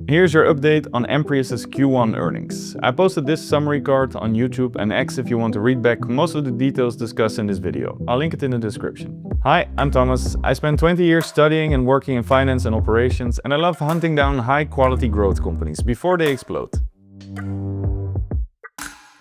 Here's your update on Amprius' Q1 earnings. I posted this summary card on YouTube and X if you want to read back most of the details discussed in this video. I'll link it in the description. Hi, I'm Thomas. I spent 20 years studying and working in finance and operations, and I love hunting down high-quality growth companies before they explode.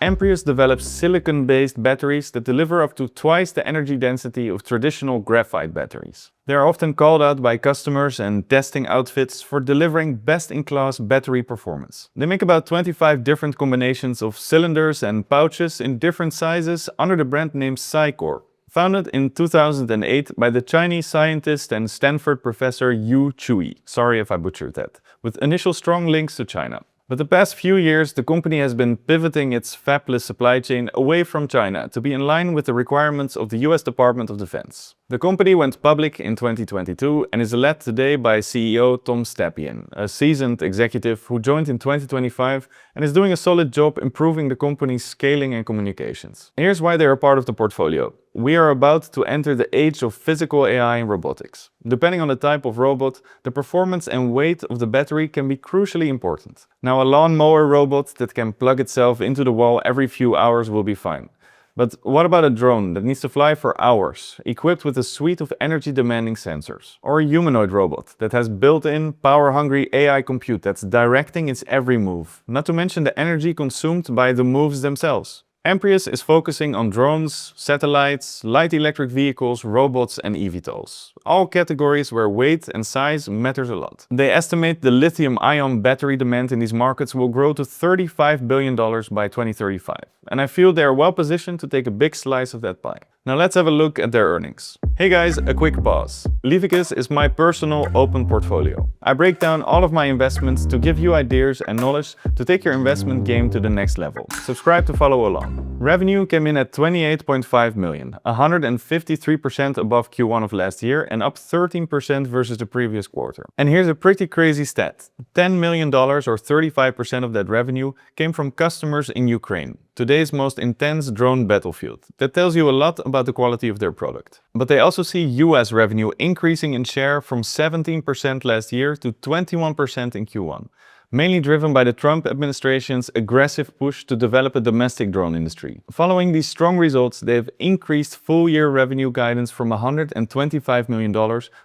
Amprius develops silicon-based batteries that deliver up to twice the energy density of traditional graphite batteries. They are often called out by customers and testing outfits for delivering best-in-class battery performance. They make about 25 different combinations of cylinders and pouches in different sizes under the brand name SiCore. Founded in 2008 by the Chinese scientist and Stanford professor Yu Chui, sorry if I butchered that, with initial strong links to China. But the past few years, the company has been pivoting its fabless supply chain away from China to be in line with the requirements of the US Department of Defense. The company went public in 2022 and is led today by CEO Tom Stepien, a seasoned executive who joined in 2025 and is doing a solid job improving the company's scaling and communications. Here's why they are part of the portfolio. We are about to enter the age of physical AI and robotics. Depending on the type of robot, the performance and weight of the battery can be crucially important. Now, a lawnmower robot that can plug itself into the wall every few hours will be fine. But what about a drone that needs to fly for hours, equipped with a suite of energy-demanding sensors? Or a humanoid robot that has built-in, power-hungry AI compute that's directing its every move, not to mention the energy consumed by the moves themselves? Amprius is focusing on drones, satellites, light electric vehicles, robots and eVTOLs, all categories where weight and size matters a lot. They estimate the lithium-ion battery demand in these markets will grow to $35 billion by 2035, and I feel they are well positioned to take a big slice of that pie. Now let's have a look at their earnings. Hey guys, a quick pause. Levikus is my personal open portfolio. I break down all of my investments to give you ideas and knowledge to take your investment game to the next level. Subscribe to follow along. Revenue came in at 28.5 million, 153% above Q1 of last year and up 13% versus the previous quarter. And here's a pretty crazy stat. $10 million or 35% of that revenue came from customers in Ukraine, today's most intense drone battlefield. That tells you a lot about the quality of their product. But they also see US revenue increasing in share from 17% last year to 21% in Q1. Mainly driven by the Trump administration's aggressive push to develop a domestic drone industry. Following these strong results, they have increased full-year revenue guidance from $125 million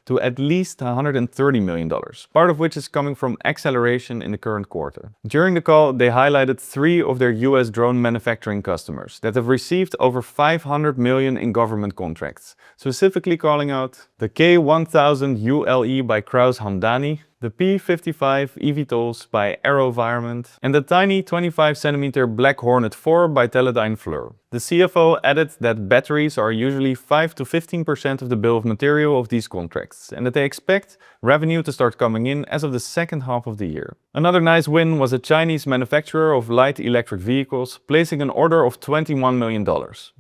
to at least $130 million, part of which is coming from acceleration in the current quarter. During the call, they highlighted 3 of their US drone manufacturing customers that have received over $500 million in government contracts, specifically calling out the K1000 ULE by Kraus Hamdani, the P55 eVTOLs by AeroVironment, and the tiny 25cm Black Hornet 4 by Teledyne FLIR. The CFO added that batteries are usually 5 to 15% of the bill of material of these contracts, and that they expect revenue to start coming in as of the second half of the year. Another nice win was a Chinese manufacturer of light electric vehicles placing an order of $21 million.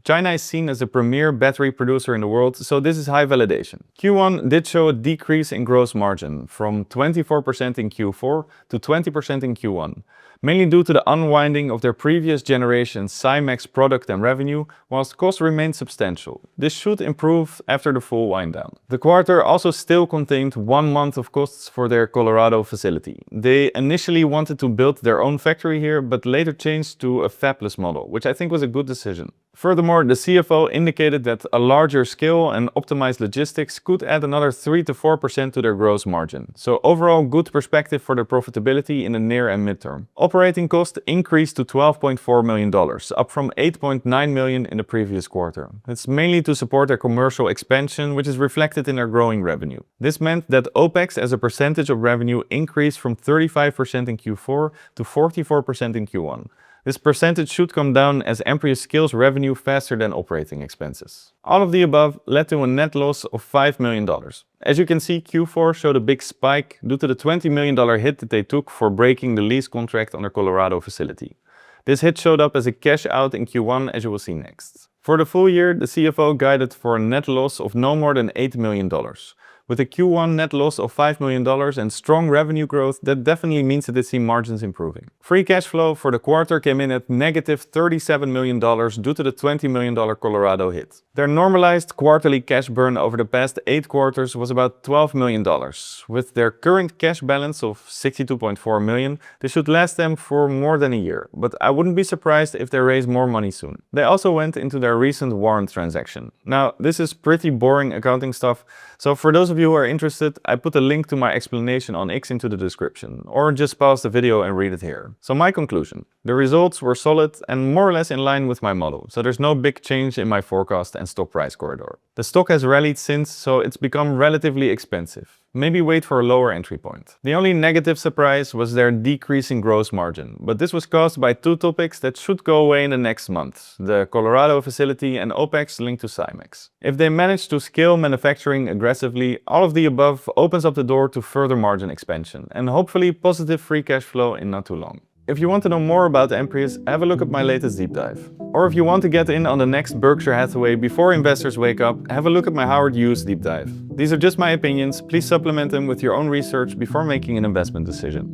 China is seen as a premier battery producer in the world, so this is high validation. Q1 did show a decrease in gross margin from 24% in Q4 to 20% in Q1, mainly due to the unwinding of their previous generation SiMax product and revenue, whilst costs remained substantial. This should improve after the full wind down. The quarter also still contained 1 month of costs for their Colorado facility. They initially wanted to build their own factory here, but later changed to a fabless model, which I think was a good decision. Furthermore, the CFO indicated that a larger scale and optimized logistics could add another 3 to 4% to their gross margin. So overall, good perspective for their profitability in the near and midterm. Operating cost increased to $12.4 million, up from $8.9 million in the previous quarter. It's mainly to support their commercial expansion, which is reflected in their growing revenue. This meant that OPEX as a percentage of revenue increased from 35% in Q4 to 44% in Q1. This percentage should come down as Amprius scales revenue faster than operating expenses. All of the above led to a net loss of $5 million. As you can see, Q4 showed a big spike due to the $20 million hit that they took for breaking the lease contract on their Colorado facility. This hit showed up as a cash out in Q1, as you will see next. For the full year, the CFO guided for a net loss of no more than $8 million, With a Q1 net loss of $5 million and strong revenue growth, that definitely means that they see margins improving. Free cash flow for the quarter came in at negative $37 million due to the $20 million Colorado hit. Their normalized quarterly cash burn over the past 8 quarters was about $12 million. With their current cash balance of $62.4 million, this should last them for more than a year, but I wouldn't be surprised if they raise more money soon. They also went into their recent warrant transaction. Now, this is pretty boring accounting stuff, so for those of you who are interested, I put a link to my explanation on X into the description, or just pause the video and read it here. So my conclusion: the results were solid and more or less in line with my model, so there's no big change in my forecast and stock price corridor. The stock has rallied since, so it's become relatively expensive. Maybe wait for a lower entry point. The only negative surprise was their decreasing gross margin, but this was caused by 2 topics that should go away in the next month: the Colorado facility and OPEX linked to Cymex. If they manage to scale manufacturing aggressively, all of the above opens up the door to further margin expansion and hopefully positive free cash flow in not too long. If you want to know more about Amprius, have a look at my latest deep dive. Or if you want to get in on the next Berkshire Hathaway before investors wake up, have a look at my Howard Hughes deep dive. These are just my opinions, please supplement them with your own research before making an investment decision.